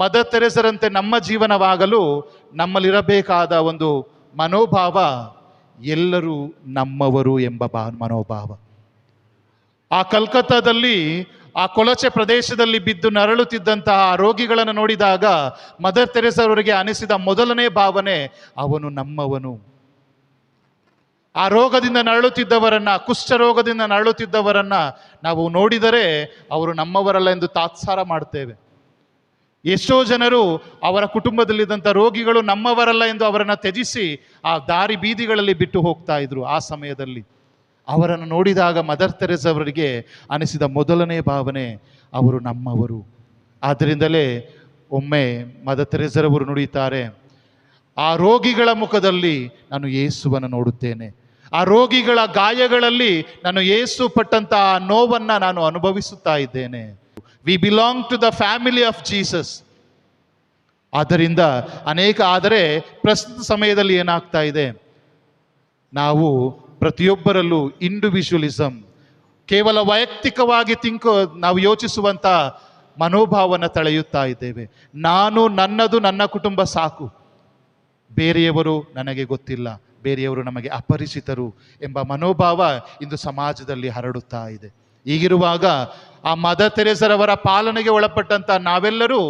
Mother ತೆರೆಸರಂತೆ ನಮ್ಮ ಜೀವನವಾಗಲು ನಮ್ಮಲ್ಲಿರಬೇಕಾದ ಒಂದು ಮನೋಭಾವ ಎಲ್ಲರೂ ನಮ್ಮವರು ಎಂಬ ಮನೋಭಾವ. ಆ ಕಲ್ಕತ್ತಾದಲ್ಲಿ ಆ ಕೊಳಚೆ ಪ್ರದೇಶದಲ್ಲಿ ಬಿದ್ದು ನರಳುತ್ತಿದ್ದಂತಹ ರೋಗಿಗಳನ್ನು ನೋಡಿದಾಗ ಮದರ್ ತೆರೆಸ ಅವರಿಗೆ ಅನಿಸಿದ ಮೊದಲನೇ ಭಾವನೆ, ಅವನು ನಮ್ಮವನು. ಆ ರೋಗದಿಂದ ನರಳುತ್ತಿದ್ದವರನ್ನ, ಕುಷ್ಠ ರೋಗದಿಂದ ನರಳುತ್ತಿದ್ದವರನ್ನ ನಾವು ನೋಡಿದರೆ ಅವರು ನಮ್ಮವರಲ್ಲ ಎಂದು ತಾತ್ಸಾರ ಮಾಡ್ತೇವೆ. ಎಷ್ಟೋ ಜನರು ಅವರ ಕುಟುಂಬದಲ್ಲಿದ್ದಂಥ ರೋಗಿಗಳು ನಮ್ಮವರಲ್ಲ ಎಂದು ಅವರನ್ನು ತ್ಯಜಿಸಿ ಆ ದಾರಿ ಬೀದಿಗಳಲ್ಲಿ ಬಿಟ್ಟು ಹೋಗ್ತಾ ಇದ್ರು. ಆ ಸಮಯದಲ್ಲಿ ಅವರನ್ನು ನೋಡಿದಾಗ ಮದರ್ ತೆರೆಸ ಅವರಿಗೆ ಅನಿಸಿದ ಮೊದಲನೇ ಭಾವನೆ, ಅವರು ನಮ್ಮವರು. ಆದ್ದರಿಂದಲೇ ಒಮ್ಮೆ ಮದರ್ ತೆರೆಸರವರು ನುಡಿಯುತ್ತಾರೆ, ಆ ರೋಗಿಗಳ ಮುಖದಲ್ಲಿ ನಾನು ಯೇಸುವನ್ನು ನೋಡುತ್ತೇನೆ, ಆ ರೋಗಿಗಳ ಗಾಯಗಳಲ್ಲಿ ನಾನು ಯೇಸು ಪಟ್ಟಂತಹ ನೋವನ್ನು ನಾನು ಅನುಭವಿಸುತ್ತಾ ಇದ್ದೇನೆ. We belong to the family of Jesus. ಆದ್ದರಿಂದ ಆದರೆ ಪ್ರಸ್ತುತ ಸಮಯದಲ್ಲಿ ಏನಾಗ್ತಾ ಇದೆ, ನಾವು ಪ್ರತಿಯೊಬ್ಬರಲ್ಲೂ ಇಂಡಿವಿಜುವಲಿಸಮ್, ಕೇವಲ ವೈಯಕ್ತಿಕವಾಗಿ ನಾವು ಯೋಚಿಸುವಂಥ ಮನೋಭಾವನ ತಳೆಯುತ್ತಾ ಇದ್ದೇವೆ. ನಾನು, ನನ್ನದು, ನನ್ನ ಕುಟುಂಬ ಸಾಕು, ಬೇರೆಯವರು ನನಗೆ ಗೊತ್ತಿಲ್ಲ, ಬೇರೆಯವರು ನಮಗೆ ಅಪರಿಚಿತರು ಎಂಬ ಮನೋಭಾವ ಇಂದು ಸಮಾಜದಲ್ಲಿ ಹರಡುತ್ತಾ ಇದೆ. ಹೀಗಿರುವಾಗ ಆ ಮದರ್ ತೆರೆಸರವರ ಪಾಲನೆಗೆ ಒಳಪಟ್ಟಂತ ನಾವೆಲ್ಲರೂ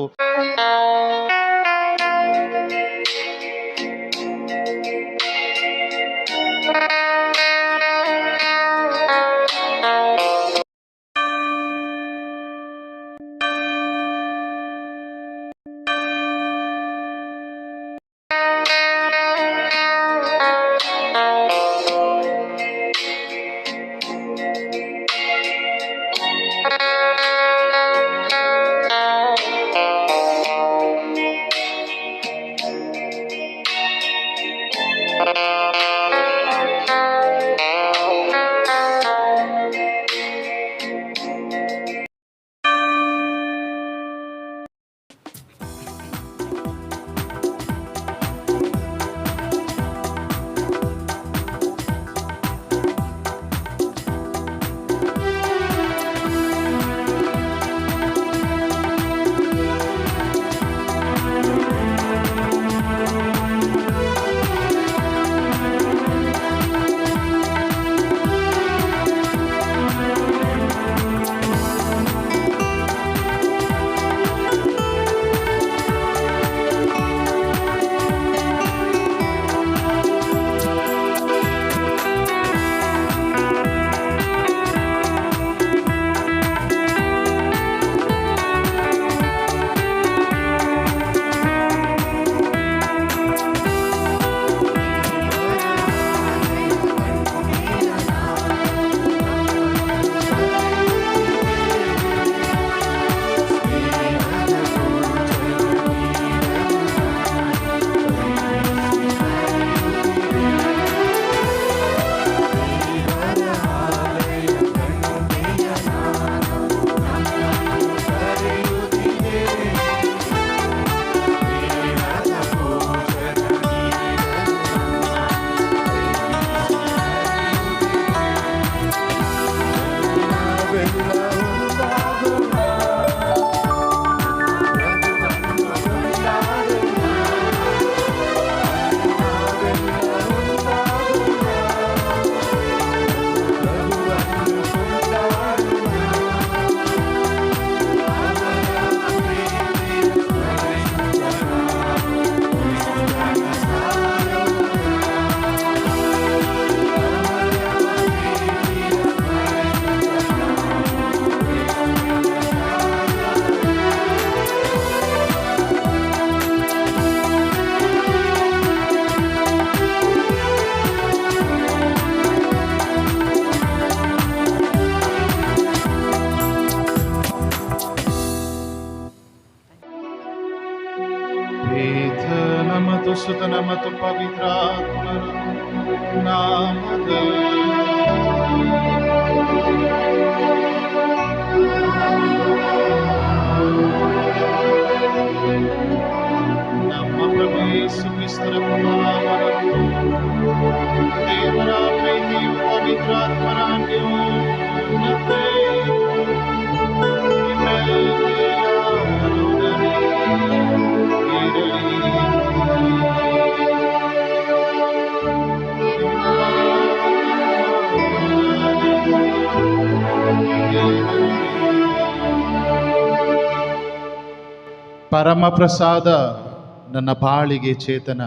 ಸುತನ ಮತ್ತು ಪವಿತ್ರಾತ್ಮರ ನಾಮದಲ್ಲಿ ನಮ್ಮ ಪ್ರಭು ಯೇಸು ಕ್ರಿಸ್ತರ ಕೃಪಾವರವು ದೇವರ ಪ್ರೀತಿಯು ಪವಿತ್ರಾತ್ಮರ ಅನ್ಯೋನ್ಯತೆಯು ನಿಮ್ಮೆಲ್ಲರೊಡನೆ ಪರಮಪ್ರಸಾದ ನನ್ನ ಬಾಳಿಗೆ ಚೇತನ,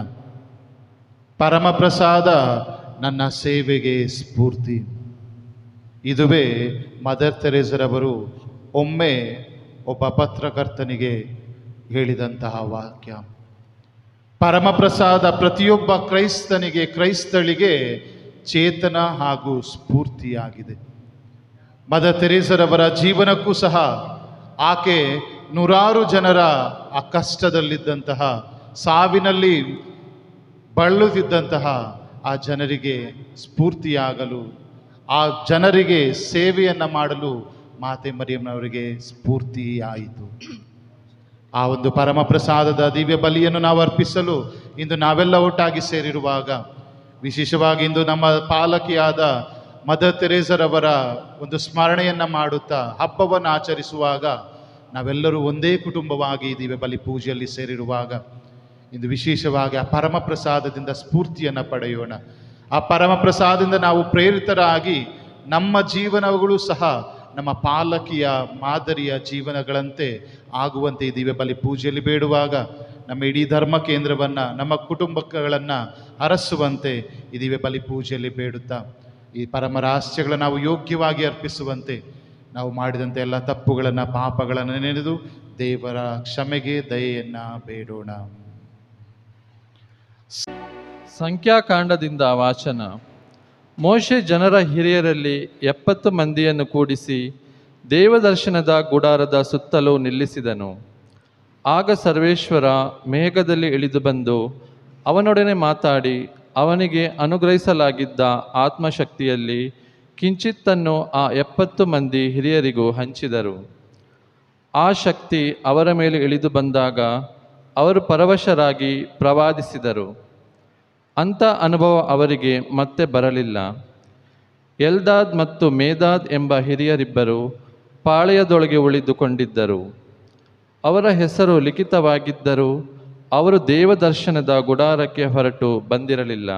ಪರಮಪ್ರಸಾದ ನನ್ನ ಸೇವೆಗೆ ಸ್ಫೂರ್ತಿ. ಇದುವೇ ಮದರ್ ತೆರೇಸರವರು ಒಮ್ಮೆ ಒಬ್ಬ ಪತ್ರಕರ್ತನಿಗೆ ಹೇಳಿದಂತಹ ವಾಕ್ಯ. ಪರಮಪ್ರಸಾದ ಪ್ರತಿಯೊಬ್ಬ ಕ್ರೈಸ್ತನಿಗೆ, ಕ್ರೈಸ್ತಳಿಗೆ ಚೇತನ ಹಾಗೂ ಸ್ಫೂರ್ತಿಯಾಗಿದೆ. ಮದರ್ ತೆರೇಸರವರ ಜೀವನಕ್ಕೂ ಸಹ ಆಕೆ ನೂರಾರು ಜನರ ಆ ಕಷ್ಟದಲ್ಲಿದ್ದಂತಹ, ಸಾವಿನಲ್ಲಿ ಬಳಲುತ್ತಿದ್ದಂತಹ ಆ ಜನರಿಗೆ ಸ್ಫೂರ್ತಿಯಾಗಲು, ಆ ಜನರಿಗೆ ಸೇವೆಯನ್ನು ಮಾಡಲು ಮಾತೆ ಮರಿಯಮ್ಮನವರಿಗೆ ಸ್ಫೂರ್ತಿಯಾಯಿತು. ಆ ಒಂದು ಪರಮಪ್ರಸಾದದ ದಿವ್ಯ ಬಲಿಯನ್ನು ನಾವು ಅರ್ಪಿಸಲು ಇಂದು ನಾವೆಲ್ಲ ಒಟ್ಟಾಗಿ ಸೇರಿರುವಾಗ, ವಿಶೇಷವಾಗಿ ಇಂದು ನಮ್ಮ ಪಾಲಕಿಯಾದ ಮದರ್ ತೆರೇಸರವರ ಒಂದು ಸ್ಮರಣೆಯನ್ನು ಮಾಡುತ್ತಾ ಹಬ್ಬವನ್ನು ಆಚರಿಸುವಾಗ, ನಾವೆಲ್ಲರೂ ಒಂದೇ ಕುಟುಂಬವಾಗಿ ದಿವ್ಯ ಬಲಿ ಪೂಜೆಯಲ್ಲಿ ಸೇರಿರುವಾಗ, ಇಂದು ವಿಶೇಷವಾಗಿ ಆ ಪರಮಪ್ರಸಾದದಿಂದ ಸ್ಫೂರ್ತಿಯನ್ನು ಪಡೆಯೋಣ. ಆ ಪರಮಪ್ರಸಾದದಿಂದ ನಾವು ಪ್ರೇರಿತರಾಗಿ ನಮ್ಮ ಜೀವನಗಳು ಸಹ ನಮ್ಮ ಪಾಲಕಿಯ ಮಾದರಿಯ ಜೀವನಗಳಂತೆ ಆಗುವಂತೆ ಈ ದಿವ್ಯ ಬಲಿ ಪೂಜೆಯಲ್ಲಿ ಬೇಡುವಾಗ, ನಮ್ಮ ಇಡೀ ಧರ್ಮ ಕೇಂದ್ರವನ್ನು, ನಮ್ಮ ಕುಟುಂಬಗಳನ್ನು ಹರಸುವಂತೆ ಈ ದಿವ್ಯ ಬಲಿ ಪೂಜೆಯಲ್ಲಿ ಬೇಡುತ್ತಾ, ಈ ಪರಮರಹಸ್ಯಗಳನ್ನು ನಾವು ಯೋಗ್ಯವಾಗಿ ಅರ್ಪಿಸುವಂತೆ, ನಾವು ಮಾಡಿದಂಥ ಎಲ್ಲ ತಪ್ಪುಗಳನ್ನು, ಪಾಪಗಳನ್ನು ನೆನೆದು ದೇವರ ಕ್ಷಮೆಗೆ ದಯೆಯನ್ನು ಬೇಡೋಣ. ಸಂಖ್ಯಾಕಾಂಡದಿಂದ ವಾಚನ. ಮೋಶೆ ಜನರ ಹಿರಿಯರಲ್ಲಿ 70 ಮಂದಿಯನ್ನು ಕೂಡಿಸಿ ದೇವದರ್ಶನದ ಗುಡಾರದ ಸುತ್ತಲೂ ನಿಲ್ಲಿಸಿದನು. ಆಗ ಸರ್ವೇಶ್ವರ ಮೇಘದಲ್ಲಿ ಇಳಿದು ಬಂದು ಅವನೊಡನೆ ಮಾತಾಡಿ, ಅವನಿಗೆ ಅನುಗ್ರಹಿಸಲಾಗಿದ್ದ ಆತ್ಮಶಕ್ತಿಯಲ್ಲಿ ಕಿಂಚಿತ್ತನ್ನು ಆ 70 ಮಂದಿ ಹಿರಿಯರಿಗೂ ಹಂಚಿದರು. ಆ ಶಕ್ತಿ ಅವರ ಮೇಲೆ ಇಳಿದು ಬಂದಾಗ ಅವರು ಪರವಶರಾಗಿ ಪ್ರವಾದಿಸಿದರು. ಅಂಥ ಅನುಭವ ಅವರಿಗೆ ಮತ್ತೆ ಬರಲಿಲ್ಲ. ಎಲ್ದಾದ್ ಮತ್ತು ಮೇದಾದ್ ಎಂಬ ಹಿರಿಯರಿಬ್ಬರು ಪಾಳೆಯದೊಳಗೆ ಉಳಿದುಕೊಂಡಿದ್ದರು. ಅವರ ಹೆಸರು ಲಿಖಿತವಾಗಿದ್ದರೂ ಅವರು ದೇವದರ್ಶನದ ಗುಡಾರಕ್ಕೆ ಹೊರಟು ಬಂದಿರಲಿಲ್ಲ.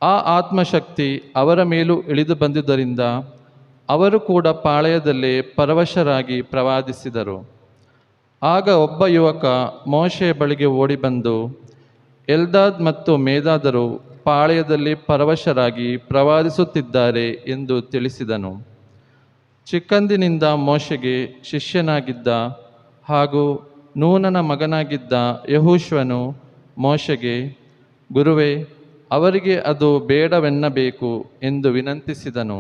ಆ ಆತ್ಮಶಕ್ತಿ ಅವರ ಮೇಲೂ ಇಳಿದು ಬಂದುದರಿಂದ ಅವರು ಕೂಡ ಪಾಳೆಯದಲ್ಲೇ ಪರವಶರಾಗಿ ಪ್ರವಾದಿಸಿದರು. ಆಗ ಒಬ್ಬ ಯುವಕ ಮೋಶೆಯ ಬಳಿಗೆ ಓಡಿ ಬಂದು, ಎಲ್ದಾದ್ ಮತ್ತು ಮೇದಾದರು ಪಾಳೆಯದಲ್ಲಿ ಪರವಶರಾಗಿ ಪ್ರವಾದಿಸುತ್ತಿದ್ದಾರೆ ಎಂದು ತಿಳಿಸಿದನು. ಚಿಕ್ಕಂದಿನಿಂದ ಮೋಶೆಗೆ ಶಿಷ್ಯನಾಗಿದ್ದ ಹಾಗೂ ನೂನನ ಮಗನಾಗಿದ್ದ ಯೆಹೋಶುವನು ಮೋಶೆಗೆ, ಗುರುವೇ, ಅವರಿಗೆ ಅದು ಬೇಡವೆನ್ನಬೇಕು ಎಂದು ವಿನಂತಿಸಿದನು.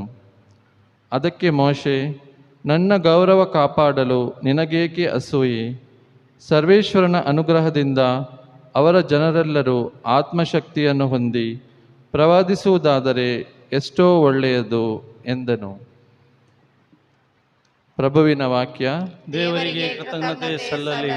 ಅದಕ್ಕೆ ಮೋಶೆ, ನನ್ನ ಗೌರವ ಕಾಪಾಡಲು ನಿನಗೇಕೆ ಅಸೂಯೆ? ಸರ್ವೇಶ್ವರನ ಅನುಗ್ರಹದಿಂದ ಅವರ ಜನರೆಲ್ಲರೂ ಆತ್ಮಶಕ್ತಿಯನ್ನು ಹೊಂದಿ ಪ್ರವಾದಿಸುವುದಾದರೆ ಎಷ್ಟೋ ಒಳ್ಳೆಯದು ಎಂದನು. ಪ್ರಭುವಿನ ವಾಕ್ಯ. ದೇವರಿಗೆ ಕೃತಜ್ಞತೆ ಸಲ್ಲಲಿ.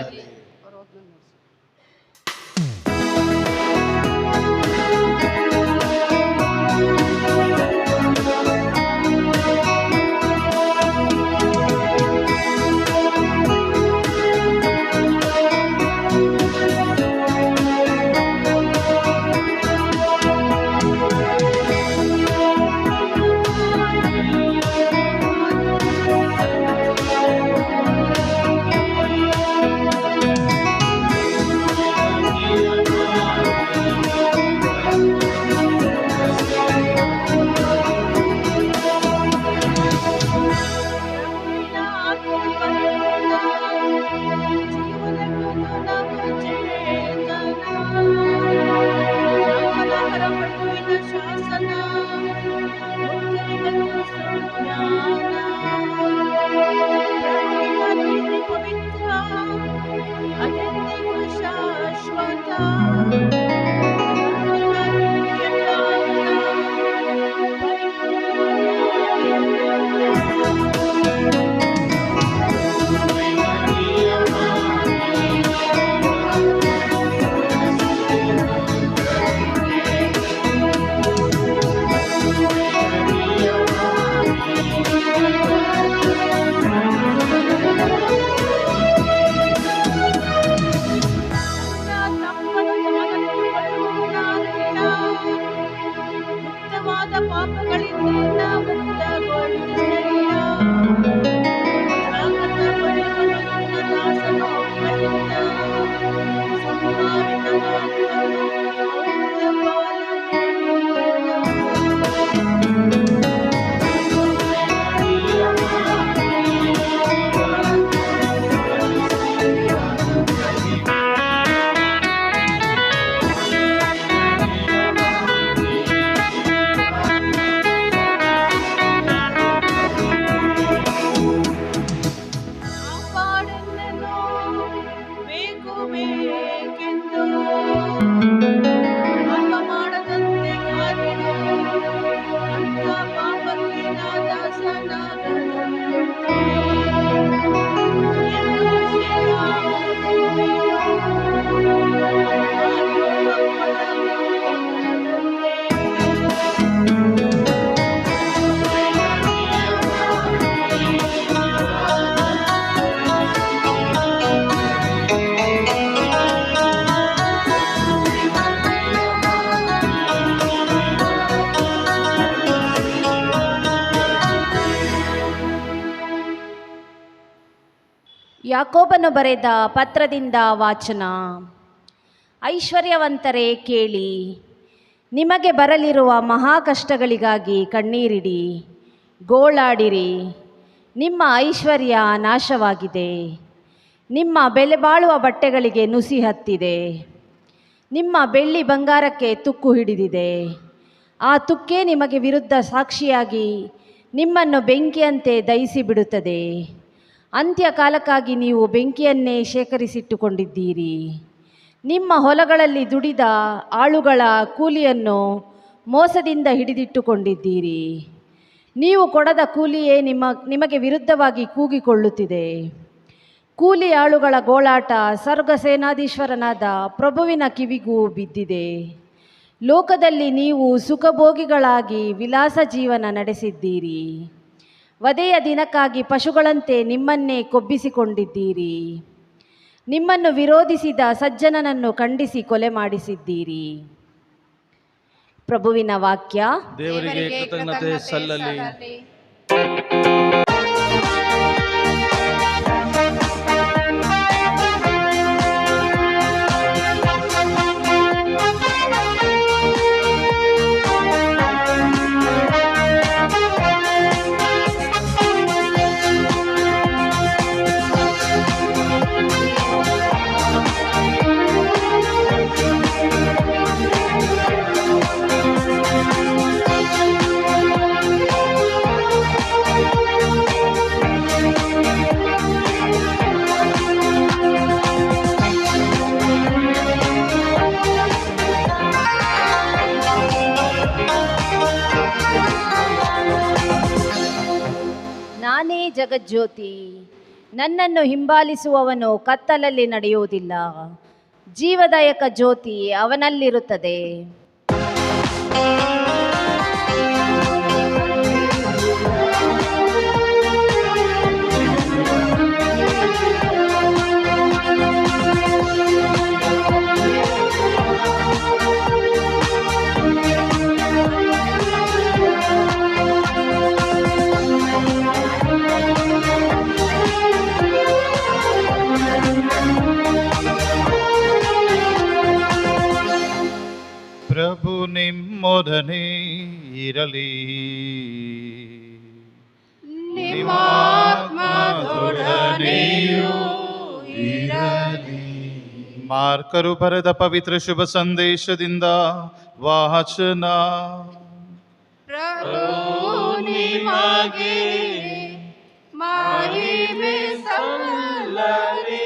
ಮಾಡಬೇಕೆಂದು ಪಾಪ ಮಾಡದಂತೆ ಕಾದಿಡು. ಅಂತ ಪಾಪಕ್ಕೆ ನಾ ದಾಸನಾಗದಂತೆ ಯಾಕೋಬನು ಬರೆದ ಪತ್ರದಿಂದ ವಾಚನ. ಐಶ್ವರ್ಯವಂತರೇ ಕೇಳಿ, ನಿಮಗೆ ಬರಲಿರುವ ಮಹಾ ಕಷ್ಟಗಳಿಗಾಗಿ ಕಣ್ಣೀರಿಡಿ, ಗೋಳಾಡಿರಿ. ನಿಮ್ಮ ಐಶ್ವರ್ಯ ನಾಶವಾಗಿದೆ, ನಿಮ್ಮ ಬೆಲೆ ಬಾಳುವ ಬಟ್ಟೆಗಳಿಗೆ ನುಸಿ ಹತ್ತಿದೆ, ನಿಮ್ಮ ಬೆಳ್ಳಿ ಬಂಗಾರಕ್ಕೆ ತುಕ್ಕು ಹಿಡಿದಿದೆ. ಆ ತುಕ್ಕೇ ನಿಮಗೆ ವಿರುದ್ಧ ಸಾಕ್ಷಿಯಾಗಿ ನಿಮ್ಮನ್ನು ಬೆಂಕಿಯಂತೆ ದಹಿಸಿ ಬಿಡುತ್ತದೆ. ಅಂತ್ಯಕಾಲಕ್ಕಾಗಿ ನೀವು ಬೆಂಕಿಯನ್ನೇ ಶೇಖರಿಸಿಟ್ಟುಕೊಂಡಿದ್ದೀರಿ. ನಿಮ್ಮ ಹೊಲಗಳಲ್ಲಿ ದುಡಿದ ಆಳುಗಳ ಕೂಲಿಯನ್ನು ಮೋಸದಿಂದ ಹಿಡಿದಿಟ್ಟುಕೊಂಡಿದ್ದೀರಿ. ನೀವು ಕೊಡದ ಕೂಲಿಯೇ ನಿಮಗೆ ವಿರುದ್ಧವಾಗಿ ಕೂಗಿಕೊಳ್ಳುತ್ತಿದೆ. ಕೂಲಿ ಆಳುಗಳ ಗೋಳಾಟ ಸರ್ವ ಸೇನಾಧೀಶ್ವರನಾದ ಪ್ರಭುವಿನ ಕಿವಿಗೂ ಬಿದ್ದಿದೆ. ಲೋಕದಲ್ಲಿ ನೀವು ಸುಖಭೋಗಿಗಳಾಗಿ ವಿಲಾಸ ಜೀವನ ನಡೆಸಿದ್ದೀರಿ. ವಧೆಯ ದಿನಕ್ಕಾಗಿ ಪಶುಗಳಂತೆ ನಿಮ್ಮನ್ನೇ ಕೊಬ್ಬಿಸಿಕೊಂಡಿದ್ದೀರಿ. ನಿಮ್ಮನ್ನು ವಿರೋಧಿಸಿದ ಸಜ್ಜನನನ್ನು ಖಂಡಿಸಿ ಕೊಲೆ ಮಾಡಿಸಿದ್ದೀರಿ. ಪ್ರಭುವಿನ ವಾಕ್ಯ. ದೇವರಿಗೆ ಕೃತಜ್ಞತೆ ಸಲ್ಲಲಿ. ನಾನೇ ಜಗಜ್ಯೋತಿ. ನನ್ನನ್ನು ಹಿಂಬಾಲಿಸುವವನು ಕತ್ತಲಲ್ಲಿ ನಡೆಯುವುದಿಲ್ಲ, ಜೀವದಾಯಕ ಜ್ಯೋತಿ ಅವನಲ್ಲಿರುತ್ತದೆ. ಪ್ರಭು ನಿಮ್ಮೊಡನೆ ಇರಲಿ. ನಿಮ್ಮಾತ್ಮದೊಡನೆಯೂ ಇರಲಿ. ಮಾರ್ಕರು ಬರೆದ ಪವಿತ್ರ ಶುಭ ಸಂದೇಶದಿಂದ ವಾಚನ. ಪ್ರಭು ನಿಮಗೆ ಮಹಿಮೆ ಸಲ್ಲಲಿ.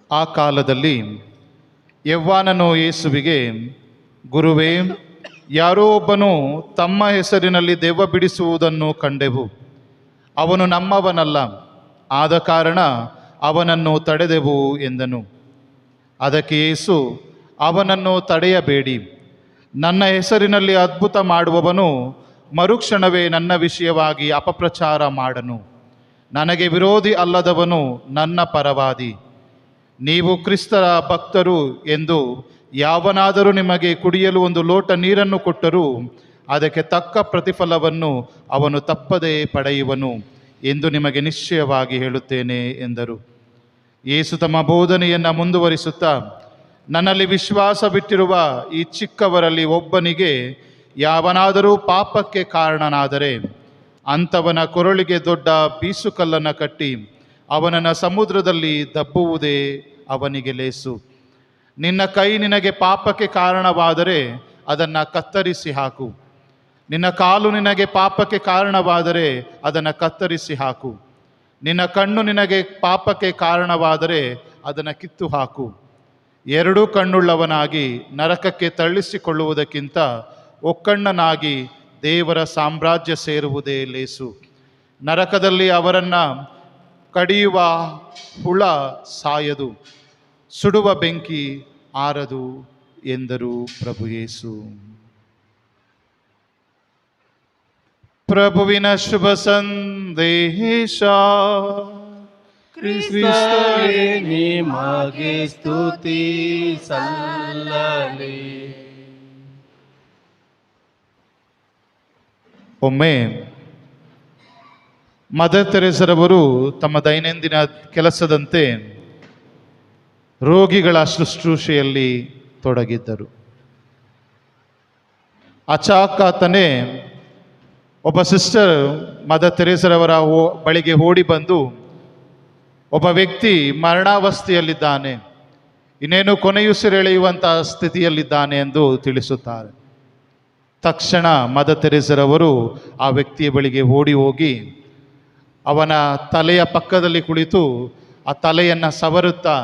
ಆ ಕಾಲದಲ್ಲಿ ಯವ್ವಾನನು ಯೇಸುವಿಗೆ, ಗುರುವೇ, ಯಾರೋ ಒಬ್ಬನು ತಮ್ಮ ಹೆಸರಿನಲ್ಲಿ ದೆವ್ವ ಬಿಡಿಸುವುದನ್ನು ಕಂಡೆವು. ಅವನು ನಮ್ಮವನಲ್ಲ, ಆದ ಕಾರಣ ಅವನನ್ನು ತಡೆದೆವು ಎಂದನು. ಅದಕ್ಕೆ ಯೇಸು, ಅವನನ್ನು ತಡೆಯಬೇಡಿ. ನನ್ನ ಹೆಸರಿನಲ್ಲಿ ಅದ್ಭುತ ಮಾಡುವವನು ಮರುಕ್ಷಣವೇ ನನ್ನ ವಿಷಯವಾಗಿ ಅಪಪ್ರಚಾರ ಮಾಡನು. ನನಗೆ ವಿರೋಧಿ ಅಲ್ಲದವನು ನನ್ನ ಪರವಾದಿ. ನೀವು ಕ್ರಿಸ್ತರ ಭಕ್ತರು ಎಂದು ಯಾವನಾದರೂ ನಿಮಗೆ ಕುಡಿಯಲು ಒಂದು ಲೋಟ ನೀರನ್ನು ಕೊಟ್ಟರೂ ಅದಕ್ಕೆ ತಕ್ಕ ಪ್ರತಿಫಲವನ್ನು ಅವನು ತಪ್ಪದೇ ಪಡೆಯುವನು ಎಂದು ನಿಮಗೆ ನಿಶ್ಚಯವಾಗಿ ಹೇಳುತ್ತೇನೆ ಎಂದರು. ಯೇಸು ತಮ್ಮ ಬೋಧನೆಯನ್ನು ಮುಂದುವರಿಸುತ್ತಾ, ನನ್ನಲ್ಲಿ ವಿಶ್ವಾಸವಿಟ್ಟಿರುವ ಈ ಚಿಕ್ಕವರಲ್ಲಿ ಒಬ್ಬನಿಗೆ ಯಾವನಾದರೂ ಪಾಪಕ್ಕೆ ಕಾರಣನಾದರೆ ಅಂಥವನ ಕೊರಳಿಗೆ ದೊಡ್ಡ ಬೀಸುಕಲ್ಲನ್ನು ಕಟ್ಟಿ ಅವನನ್ನು ಸಮುದ್ರದಲ್ಲಿ ದಬ್ಬುವುದೇ ಅವನಿಗೆ ಲೇಸು. ನಿನ್ನ ಕೈ ನಿನಗೆ ಪಾಪಕ್ಕೆ ಕಾರಣವಾದರೆ ಅದನ್ನು ಕತ್ತರಿಸಿ ಹಾಕು. ನಿನ್ನ ಕಾಲು ನಿನಗೆ ಪಾಪಕ್ಕೆ ಕಾರಣವಾದರೆ ಅದನ್ನು ಕತ್ತರಿಸಿ ಹಾಕು. ನಿನ್ನ ಕಣ್ಣು ನಿನಗೆ ಪಾಪಕ್ಕೆ ಕಾರಣವಾದರೆ ಅದನ್ನು ಕಿತ್ತು ಹಾಕು. ಎರಡೂ ಕಣ್ಣುಳ್ಳವನಾಗಿ ನರಕಕ್ಕೆ ತಳ್ಳಿಸಿಕೊಳ್ಳುವುದಕ್ಕಿಂತ ಒಕ್ಕಣ್ಣನಾಗಿ ದೇವರ ಸಾಮ್ರಾಜ್ಯ ಸೇರುವುದೇ ಲೇಸು. ನರಕದಲ್ಲಿ ಅವರನ್ನು ಕಡಿಯುವ ಹುಳ ಸಾಯದು, ಸುಡುವ ಬೆಂಕಿ ಆರದು ಎಂದರು ಪ್ರಭು ಯೇಸು. ಪ್ರಭುವಿನ ಶುಭ ಸಂದೇಶ. ಕ್ರಿಸ್ತರೇ ನಿಮಗೆ ಸ್ತುತಿ ಸಲ್ಲಲಿ. ಒಮ್ಮೆ ಮದರ್ ತೆರೆಸರವರು ತಮ್ಮ ದೈನಂದಿನ ಕೆಲಸದಂತೆ ರೋಗಿಗಳ ಶುಶ್ರೂಷೆಯಲ್ಲಿ ತೊಡಗಿದ್ದರು. ಅಚಾಕತನೇ ಒಬ್ಬ ಸಿಸ್ಟರ್ ಮದರ್ ತೆರೆಸರವರ ಬಳಿಗೆ ಓಡಿ ಬಂದು, ಒಬ್ಬ ವ್ಯಕ್ತಿ ಮರಣಾವಸ್ಥೆಯಲ್ಲಿದ್ದಾನೆ, ಇನ್ನೇನು ಕೊನೆಯುಸಿರೆಳೆಯುವಂತಹ ಸ್ಥಿತಿಯಲ್ಲಿದ್ದಾನೆ ಎಂದು ತಿಳಿಸುತ್ತಾರೆ. ತಕ್ಷಣ ಮದರ್ ತೆರೆಸರವರು ಆ ವ್ಯಕ್ತಿಯ ಬಳಿಗೆ ಓಡಿ ಹೋಗಿ ಅವನ ತಲೆಯ ಪಕ್ಕದಲ್ಲಿ ಕುಳಿತು ಆ ತಲೆಯನ್ನು ಸವರುತ್ತಾ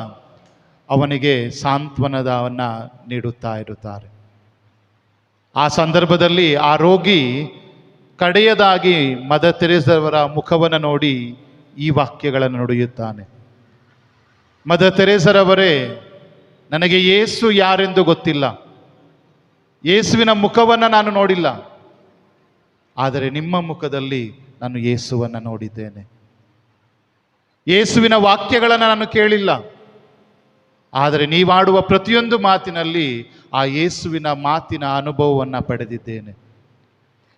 ಅವನಿಗೆ ಸಾಂತ್ವನವನ್ನು ನೀಡುತ್ತಾ ಇರುತ್ತಾರೆ. ಆ ಸಂದರ್ಭದಲ್ಲಿ ಆ ರೋಗಿ ಕಡೆಯದಾಗಿ ಮದರ್ ತೆರೆಸರವರ ಮುಖವನ್ನು ನೋಡಿ ಈ ವಾಕ್ಯಗಳನ್ನು ನುಡಿಯುತ್ತಾನೆ. ಮದರ್ ತೆರೆಸರವರೇ, ನನಗೆ ಯೇಸು ಯಾರೆಂದು ಗೊತ್ತಿಲ್ಲ, ಯೇಸುವಿನ ಮುಖವನ್ನು ನಾನು ನೋಡಿಲ್ಲ, ಆದರೆ ನಿಮ್ಮ ಮುಖದಲ್ಲಿ ನಾನು ಯೇಸುವನ್ನು ನೋಡಿದ್ದೇನೆ. ಯೇಸುವಿನ ವಾಕ್ಯಗಳನ್ನು ನಾನು ಕೇಳಿಲ್ಲ, ಆದರೆ ನೀವಾಡುವ ಪ್ರತಿಯೊಂದು ಮಾತಿನಲ್ಲಿ ಆ ಯೇಸುವಿನ ಮಾತಿನ ಅನುಭವವನ್ನು ಪಡೆದಿದ್ದೇನೆ.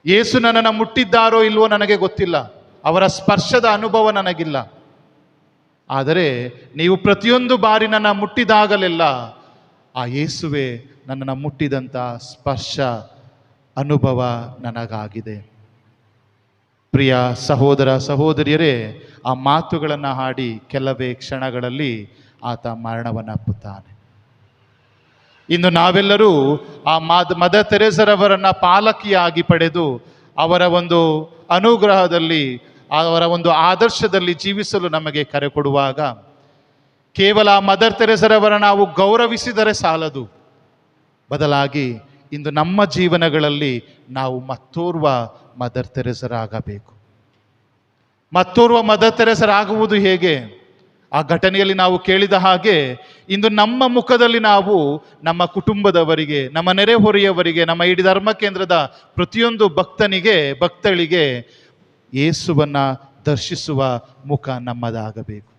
ಯೇಸು ನನ್ನನ್ನು ಮುಟ್ಟಿದ್ದಾರೋ ಇಲ್ವೋ ನನಗೆ ಗೊತ್ತಿಲ್ಲ, ಅವರ ಸ್ಪರ್ಶದ ಅನುಭವ ನನಗಿಲ್ಲ, ಆದರೆ ನೀವು ಪ್ರತಿಯೊಂದು ಬಾರಿ ನನ್ನ ಮುಟ್ಟಿದಾಗಲೆಲ್ಲ ಆ ಯೇಸುವೆ ನನ್ನನ್ನು ಮುಟ್ಟಿದಂಥ ಸ್ಪರ್ಶ ಅನುಭವ ನನಗಾಗಿದೆ. ಪ್ರಿಯ ಸಹೋದರ ಸಹೋದರಿಯರೇ, ಆ ಮಾತುಗಳನ್ನು ಹಾಡಿ ಕೆಲವೇ ಕ್ಷಣಗಳಲ್ಲಿ ಆತ ಮರಣವನ್ನಪ್ಪುತ್ತಾನೆ. ಇಂದು ನಾವೆಲ್ಲರೂ ಆ ಮದರ್ ತೆರೆಸರವರನ್ನು ಪಾಲಕಿಯಾಗಿ ಪಡೆದು ಅವರ ಒಂದು ಅನುಗ್ರಹದಲ್ಲಿ, ಅವರ ಒಂದು ಆದರ್ಶದಲ್ಲಿ ಜೀವಿಸಲು ನಮಗೆ ಕರೆ ಕೊಡುವಾಗ ಕೇವಲ ಮದರ್ ತೆರೆಸರವರ ನಾವು ಗೌರವಿಸಿದರೆ ಸಾಲದು, ಬದಲಾಗಿ ಇಂದು ನಮ್ಮ ಜೀವನಗಳಲ್ಲಿ ನಾವು ಮತ್ತೋರ್ವ ಮದರ್ ತೆರೆಸರಾಗಬೇಕು. ಮತ್ತೋರ್ವ ಮದರ್ ತೆರೆಸರಾಗುವುದು ಹೇಗೆ? ಆ ಘಟನೆಯಲ್ಲಿ ನಾವು ಕೇಳಿದ ಹಾಗೆ ಇಂದು ನಮ್ಮ ಮುಖದಲ್ಲಿ ನಾವು ನಮ್ಮ ಕುಟುಂಬದವರಿಗೆ, ನಮ್ಮ ನೆರೆಹೊರೆಯವರಿಗೆ, ನಮ್ಮ ಇಡೀ ಧರ್ಮ ಕೇಂದ್ರದ ಪ್ರತಿಯೊಂದು ಭಕ್ತಳಿಗೆ ಯೇಸುವನ್ನು ದರ್ಶಿಸುವ ಮುಖ ನಮ್ಮದಾಗಬೇಕು.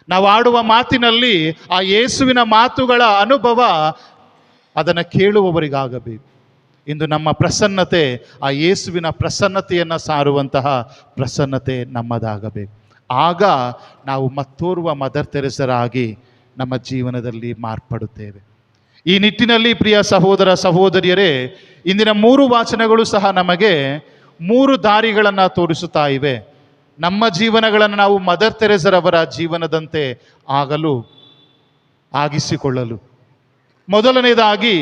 ನಾವು ಆಡುವ ಮಾತಿನಲ್ಲಿ ಆ ಯೇಸುವಿನ ಮಾತುಗಳ ಅನುಭವ ಅದನ್ನು ಕೇಳುವವರಿಗಾಗಬೇಕು. ಇಂದು ನಮ್ಮ ಪ್ರಸನ್ನತೆ ಆ ಯೇಸುವಿನ ಪ್ರಸನ್ನತೆಯನ್ನು ಸಾರುವಂತಹ ಪ್ರಸನ್ನತೆ ನಮ್ಮದಾಗಬೇಕು. ಆಗ ನಾವು ಮತ್ತೋರ್ವ ಮದರ್ ತೆರೆಸರಾಗಿ ನಮ್ಮ ಜೀವನದಲ್ಲಿ ಮಾರ್ಪಡುತ್ತೇವೆ. ಈ ನಿಟ್ಟಿನಲ್ಲಿ ಪ್ರಿಯ ಸಹೋದರ ಸಹೋದರಿಯರೇ, ಇಂದಿನ 3 ವಾಚನಗಳು ಸಹ ನಮಗೆ 3 ದಾರಿಗಳನ್ನು ತೋರಿಸುತ್ತಾ ಇವೆ. ನಮ್ಮ ಜೀವನಗಳನ್ನು ನಾವು ಮದರ್ ತೆರೆಸರವರ ಜೀವನದಂತೆ ಆಗಿಸಿಕೊಳ್ಳಲು. ಮೊದಲನೇದಾಗಿ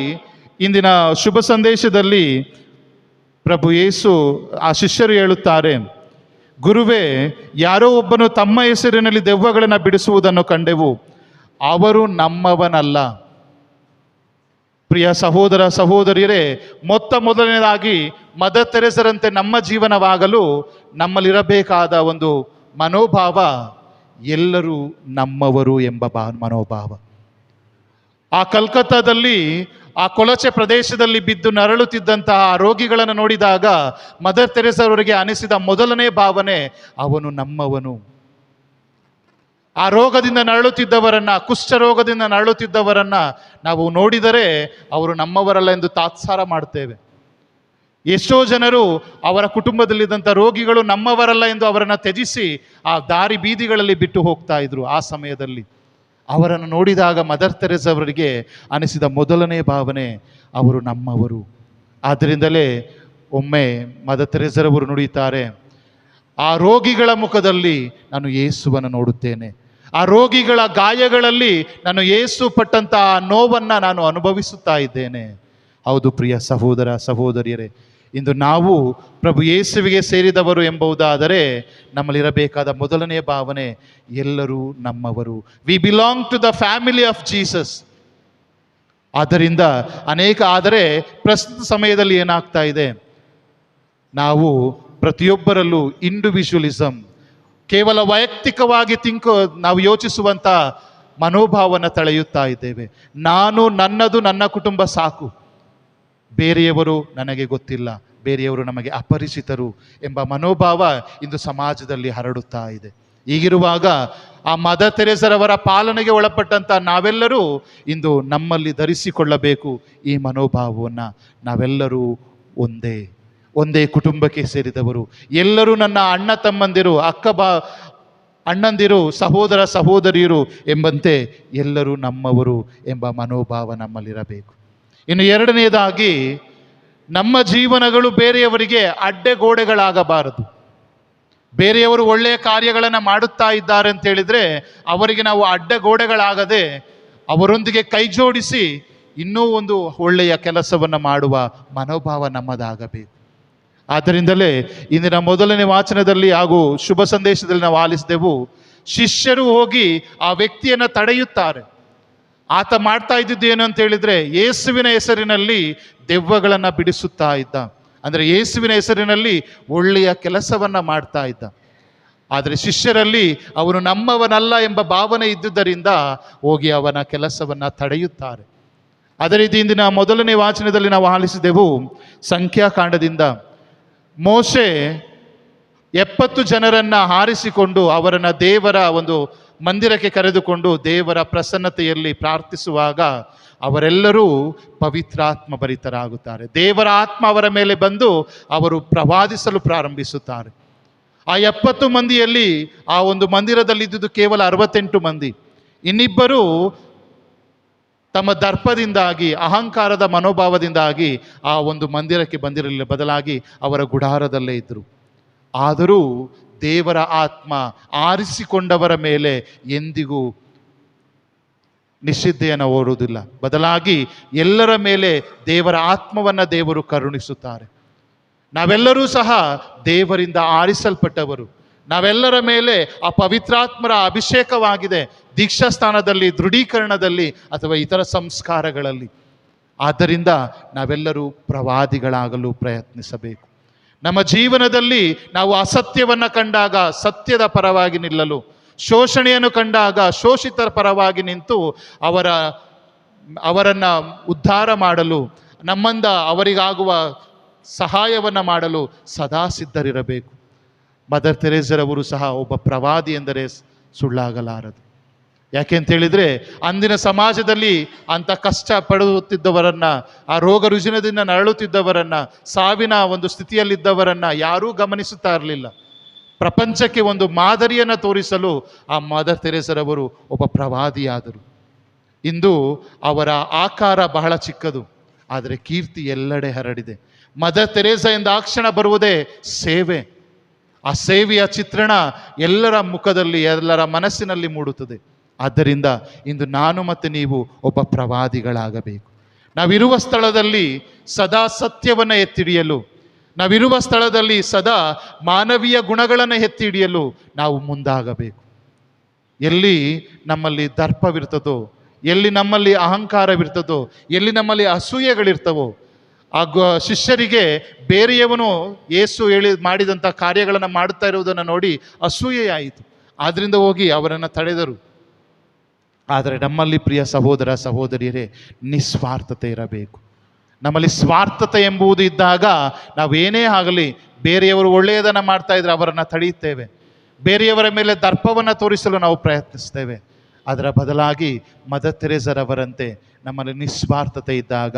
ಇಂದಿನ ಶುಭ ಸಂದೇಶದಲ್ಲಿ ಪ್ರಭು ಯೇಸು ಆ ಶಿಷ್ಯರು ಹೇಳುತ್ತಾರೆ, ಗುರುವೇ, ಯಾರೋ ಒಬ್ಬನು ತಮ್ಮ ಹೆಸರಿನಲ್ಲಿ ದೆವ್ವಗಳನ್ನು ಬಿಡಿಸುವುದನ್ನು ಕಂಡೆವು, ಅವರು ನಮ್ಮವನಲ್ಲ. ಪ್ರಿಯ ಸಹೋದರ ಸಹೋದರಿಯರೇ, ಮೊದಲನೇದಾಗಿ ಮದರ್ ತೆರೆಸರಂತೆ ನಮ್ಮ ಜೀವನವಾಗಲು ನಮ್ಮಲ್ಲಿರಬೇಕಾದ ಒಂದು ಮನೋಭಾವ ಎಲ್ಲರೂ ನಮ್ಮವರು ಎಂಬ ಮನೋಭಾವ. ಆ ಕಲ್ಕತ್ತಾದಲ್ಲಿ ಆ ಕೊಳಚೆ ಪ್ರದೇಶದಲ್ಲಿ ಬಿದ್ದು ನರಳುತ್ತಿದ್ದಂತಹ ರೋಗಿಗಳನ್ನು ನೋಡಿದಾಗ ಮದರ್ ತೆರೆಸರವರಿಗೆ ಅನಿಸಿದ ಮೊದಲನೇ ಭಾವನೆ, ಅವನು ನಮ್ಮವನು. ಆ ರೋಗದಿಂದ ನರಳುತ್ತಿದ್ದವರನ್ನ, ಕುಷ್ಠರೋಗದಿಂದ ನರಳುತ್ತಿದ್ದವರನ್ನ ನಾವು ನೋಡಿದರೆ ಅವರು ನಮ್ಮವರಲ್ಲ ಎಂದು ತಾತ್ಸಾರ ಮಾಡ್ತೇವೆ. ಎಷ್ಟೋ ಜನರು ಅವರ ಕುಟುಂಬದಲ್ಲಿದ್ದಂಥ ರೋಗಿಗಳು ನಮ್ಮವರಲ್ಲ ಎಂದು ಅವರನ್ನು ತ್ಯಜಿಸಿ ಆ ದಾರಿ ಬೀದಿಗಳಲ್ಲಿ ಬಿಟ್ಟು ಹೋಗ್ತಾ ಇದ್ರು. ಆ ಸಮಯದಲ್ಲಿ ಅವರನ್ನು ನೋಡಿದಾಗ ಮದರ್ ತೆರೆಸವರಿಗೆ ಅನಿಸಿದ ಮೊದಲನೇ ಭಾವನೆ, ಅವರು ನಮ್ಮವರು. ಆದ್ದರಿಂದಲೇ ಒಮ್ಮೆ ಮದರ್ ತೆರೆಸರವರು ನುಡಿಯುತ್ತಾರೆ, ಆ ರೋಗಿಗಳ ಮುಖದಲ್ಲಿ ನಾನು ಯೇಸುವನ್ನು ನೋಡುತ್ತೇನೆ, ಆ ರೋಗಿಗಳ ಗಾಯಗಳಲ್ಲಿ ನಾನು ಯೇಸು ಪಟ್ಟಂತಹ ನೋವನ್ನು ನಾನು ಅನುಭವಿಸುತ್ತಾ ಇದ್ದೇನೆ. ಹೌದು ಪ್ರಿಯ ಸಹೋದರ ಸಹೋದರಿಯರೇ, ಇಂದು ನಾವು ಪ್ರಭು ಯೇಸುವಿಗೆ ಸೇರಿದವರು ಎಂಬುದಾದರೆ ನಮ್ಮಲ್ಲಿರಬೇಕಾದ ಮೊದಲನೆಯ ಭಾವನೆ ಎಲ್ಲರೂ ನಮ್ಮವರು. We belong to the family of Jesus. ಆದ್ದರಿಂದ ಆದರೆ ಪ್ರಸ್ತುತ ಸಮಯದಲ್ಲಿ ಏನಾಗ್ತಾ ಇದೆ, ನಾವು ಪ್ರತಿಯೊಬ್ಬರಲ್ಲೂ ಇಂಡಿವಿಜುವಲಿಸಮ್, ಕೇವಲ ವೈಯಕ್ತಿಕವಾಗಿ ನಾವು ಯೋಚಿಸುವಂಥ ಮನೋಭಾವವನ್ನು ತಳೆಯುತ್ತಾ ಇದ್ದೇವೆ. ನಾನು, ನನ್ನದು, ನನ್ನ ಕುಟುಂಬ ಸಾಕು, ಬೇರೆಯವರು ನನಗೆ ಗೊತ್ತಿಲ್ಲ, ಬೇರೆಯವರು ನಮಗೆ ಅಪರಿಚಿತರು ಎಂಬ ಮನೋಭಾವ ಇಂದು ಸಮಾಜದಲ್ಲಿ ಹರಡುತ್ತಾ ಇದೆ. ಹೀಗಿರುವಾಗ ಆ ಮದರ್ ತೆರೇಸರವರ ಪಾಲನೆಗೆ ಒಳಪಟ್ಟಂಥ ನಾವೆಲ್ಲರೂ ಇಂದು ನಮ್ಮಲ್ಲಿ ಧರಿಸಿಕೊಳ್ಳಬೇಕು ಈ ಮನೋಭಾವವನ್ನು. ನಾವೆಲ್ಲರೂ ಒಂದೇ ಕುಟುಂಬಕ್ಕೆ ಸೇರಿದವರು, ಎಲ್ಲರೂ ನನ್ನ ಅಣ್ಣ ತಮ್ಮಂದಿರು, ಅಣ್ಣಂದಿರು, ಸಹೋದರ ಸಹೋದರಿಯರು ಎಂಬಂತೆ ಎಲ್ಲರೂ ನಮ್ಮವರು ಎಂಬ ಮನೋಭಾವ ನಮ್ಮಲ್ಲಿರಬೇಕು. ಇನ್ನು ಎರಡನೆಯದಾಗಿ, ನಮ್ಮ ಜೀವನಗಳು ಬೇರೆಯವರಿಗೆ ಅಡ್ಡಗೋಡೆಗಳಾಗಬಾರದು. ಬೇರೆಯವರು ಒಳ್ಳೆಯ ಕಾರ್ಯಗಳನ್ನು ಮಾಡುತ್ತಾ ಇದ್ದಾರೆ ಅಂತ ಹೇಳಿದರೆ ಅವರಿಗೆ ನಾವು ಅಡ್ಡಗೋಡೆಗಳಾಗದೆ ಅವರೊಂದಿಗೆ ಕೈ ಜೋಡಿಸಿ ಇನ್ನೂ ಒಂದು ಒಳ್ಳೆಯ ಕೆಲಸವನ್ನು ಮಾಡುವ ಮನೋಭಾವ ನಮ್ಮದಾಗಬೇಕು. ಆದ್ದರಿಂದಲೇ ಇಂದಿನ ಮೊದಲನೇ ವಾಚನದಲ್ಲಿ ಹಾಗೂ ಶುಭ ಸಂದೇಶದಲ್ಲಿ ನಾವು ಆಲಿಸಿದೆವು, ಶಿಷ್ಯರು ಹೋಗಿ ಆ ವ್ಯಕ್ತಿಯನ್ನು ತಡೆಯುತ್ತಾರೆ. ಆತ ಮಾಡ್ತಾ ಇದ್ದಿದ್ದು ಏನು ಅಂತ ಹೇಳಿದರೆ ಯೇಸುವಿನ ಹೆಸರಿನಲ್ಲಿ ದೆವ್ವಗಳನ್ನು ಬಿಡಿಸುತ್ತಾ ಇದ್ದ. ಅಂದರೆ ಯೇಸುವಿನ ಹೆಸರಿನಲ್ಲಿ ಒಳ್ಳೆಯ ಕೆಲಸವನ್ನು ಮಾಡ್ತಾ ಇದ್ದ. ಆದರೆ ಶಿಷ್ಯರಲ್ಲಿ ಅವನು ನಮ್ಮವನಲ್ಲ ಎಂಬ ಭಾವನೆ ಇದ್ದುದರಿಂದ ಹೋಗಿ ಅವನ ಕೆಲಸವನ್ನು ತಡೆಯುತ್ತಾರೆ. ಅದೇ ರೀತಿ ಇಂದಿನ ಮೊದಲನೇ ವಾಚನದಲ್ಲಿ ನಾವು ಆಲಿಸಿದೆವು, ಸಂಖ್ಯಾಕಾಂಡದಿಂದ ಮೋಶೆ 70 ಜನರನ್ನು ಆರಿಸಿಕೊಂಡು ಅವರನ್ನು ದೇವರ ಒಂದು ಮಂದಿರಕ್ಕೆ ಕರೆದುಕೊಂಡು ದೇವರ ಪ್ರಸನ್ನತೆಯಲ್ಲಿ ಪ್ರಾರ್ಥಿಸುವಾಗ ಅವರೆಲ್ಲರೂ ಪವಿತ್ರಾತ್ಮ ಭರಿತರಾಗುತ್ತಾರೆ. ದೇವರ ಆತ್ಮ ಅವರ ಮೇಲೆ ಬಂದು ಅವರು ಪ್ರವಾದಿಸಲು ಪ್ರಾರಂಭಿಸುತ್ತಾರೆ. ಆ 70 ಮಂದಿಯಲ್ಲಿ ಆ ಒಂದು ಮಂದಿರದಲ್ಲಿದ್ದುದು ಕೇವಲ 68 ಮಂದಿ. ಇನ್ನಿಬ್ಬರು ತಮ್ಮ ದರ್ಪದಿಂದಾಗಿ, ಅಹಂಕಾರದ ಮನೋಭಾವದಿಂದಾಗಿ ಆ ಒಂದು ಮಂದಿರಕ್ಕೆ ಬಂದಿರಲಿಲ್ಲ, ಬದಲಾಗಿ ಅವರ ಗುಡಾರದಲ್ಲೇ ಇದ್ದರು. ಆದರೂ ದೇವರ ಆತ್ಮ ಆರಿಸಿಕೊಂಡವರ ಮೇಲೆ ಎಂದಿಗೂ ನಿಷಿದ್ಧೆಯನ್ನು ಓಡುವುದಿಲ್ಲ, ಬದಲಾಗಿ ಎಲ್ಲರ ಮೇಲೆ ದೇವರ ಆತ್ಮವನ್ನು ದೇವರು ಕರುಣಿಸುತ್ತಾರೆ. ನಾವೆಲ್ಲರೂ ಸಹ ದೇವರಿಂದ ಆರಿಸಲ್ಪಟ್ಟವರು. ನಾವೆಲ್ಲರ ಮೇಲೆ ಆ ಪವಿತ್ರಾತ್ಮರ ಅಭಿಷೇಕವಾಗಿದೆ, ದೀಕ್ಷಾ ಸ್ಥಾನದಲ್ಲಿ, ದೃಢೀಕರಣದಲ್ಲಿ ಅಥವಾ ಇತರ ಸಂಸ್ಕಾರಗಳಲ್ಲಿ. ಆದ್ದರಿಂದ ನಾವೆಲ್ಲರೂ ಪ್ರವಾದಿಗಳಾಗಲು ಪ್ರಯತ್ನಿಸಬೇಕು. ನಮ್ಮ ಜೀವನದಲ್ಲಿ ನಾವು ಅಸತ್ಯವನ್ನು ಕಂಡಾಗ ಸತ್ಯದ ಪರವಾಗಿ ನಿಲ್ಲಲು, ಶೋಷಣೆಯನ್ನು ಕಂಡಾಗ ಶೋಷಿತರ ಪರವಾಗಿ ನಿಂತು ಅವರನ್ನು ಉದ್ಧಾರ ಮಾಡಲು, ನಮ್ಮಿಂದ ಅವರಿಗಾಗುವ ಸಹಾಯವನ್ನು ಮಾಡಲು ಸದಾ ಸಿದ್ಧರಿರಬೇಕು. ಮದರ್ ತೆರೇಸರವರು ಸಹ ಒಬ್ಬ ಪ್ರವಾದಿ ಎಂದರೆ ಸುಳ್ಳಾಗಲಾರದು. ಯಾಕೆಂತೇಳಿದರೆ ಅಂದಿನ ಸಮಾಜದಲ್ಲಿ ಅಂಥ ಕಷ್ಟ ಪಡುತ್ತಿದ್ದವರನ್ನು, ಆ ರೋಗ ರುಜಿನದಿಂದ ನರಳುತ್ತಿದ್ದವರನ್ನು, ಸಾವಿನ ಒಂದು ಸ್ಥಿತಿಯಲ್ಲಿದ್ದವರನ್ನು ಯಾರೂ ಗಮನಿಸುತ್ತಾ ಇರಲಿಲ್ಲ. ಪ್ರಪಂಚಕ್ಕೆ ಒಂದು ಮಾದರಿಯನ್ನು ತೋರಿಸಲು ಆ ಮದರ್ ತೆರೇಸರವರು ಒಬ್ಬ ಪ್ರವಾದಿಯಾದರು. ಇಂದು ಅವರ ಆಕಾರ ಬಹಳ ಚಿಕ್ಕದು, ಆದರೆ ಕೀರ್ತಿ ಎಲ್ಲೆಡೆ ಹರಡಿದೆ. ಮದರ್ ತೆರೇಸ ಎಂದಾಕ್ಷಣ ಬರುವುದೇ ಸೇವೆ. ಆ ಸೇವೆಯ ಚಿತ್ರಣ ಎಲ್ಲರ ಮುಖದಲ್ಲಿ, ಎಲ್ಲರ ಮನಸ್ಸಿನಲ್ಲಿ ಮೂಡುತ್ತದೆ. ಆದ್ದರಿಂದ ಇಂದು ನಾನು ಮತ್ತು ನೀವು ಒಬ್ಬ ಪ್ರವಾದಿಗಳಾಗಬೇಕು. ನಾವಿರುವ ಸ್ಥಳದಲ್ಲಿ ಸದಾ ಸತ್ಯವನ್ನು ಎತ್ತಿಡಿಯಲು, ನಾವಿರುವ ಸ್ಥಳದಲ್ಲಿ ಸದಾ ಮಾನವೀಯ ಗುಣಗಳನ್ನು ಎತ್ತಿ ಹಿಡಿಯಲು ನಾವು ಮುಂದಾಗಬೇಕು. ಎಲ್ಲಿ ನಮ್ಮಲ್ಲಿ ದರ್ಪವಿರ್ತದೋ, ಎಲ್ಲಿ ನಮ್ಮಲ್ಲಿ ಅಹಂಕಾರವಿರ್ತದೋ, ಎಲ್ಲಿ ನಮ್ಮಲ್ಲಿ ಅಸೂಯೆಗಳಿರ್ತವೋ, ಆ ಶಿಷ್ಯರಿಗೆ ಬೇರೆಯವನು ಯೇಸು ಮಾಡಿದಂಥ ಕಾರ್ಯಗಳನ್ನು ಮಾಡುತ್ತಾ ಇರುವುದನ್ನು ನೋಡಿ ಅಸೂಯೆಯಾಯಿತು. ಆದ್ದರಿಂದ ಹೋಗಿ ಅವರನ್ನು ತಡೆದರು. ಆದರೆ ನಮ್ಮಲ್ಲಿ ಪ್ರಿಯ ಸಹೋದರ ಸಹೋದರಿಯರೇ, ನಿಸ್ವಾರ್ಥತೆ ಇರಬೇಕು. ನಮ್ಮಲ್ಲಿ ಸ್ವಾರ್ಥತೆ ಎಂಬುದು ಇದ್ದಾಗ ನಾವೇನೇ ಆಗಲಿ, ಬೇರೆಯವರು ಒಳ್ಳೆಯದನ್ನು ಮಾಡ್ತಾ ಇದ್ರೆ ಅವರನ್ನು ತಡೆಯುತ್ತೇವೆ, ಬೇರೆಯವರ ಮೇಲೆ ದರ್ಪವನ್ನು ತೋರಿಸಲು ನಾವು ಪ್ರಯತ್ನಿಸ್ತೇವೆ. ಅದರ ಬದಲಾಗಿ ಮದರ್ ತೆರೇಸರವರಂತೆ ನಮ್ಮಲ್ಲಿ ನಿಸ್ವಾರ್ಥತೆ ಇದ್ದಾಗ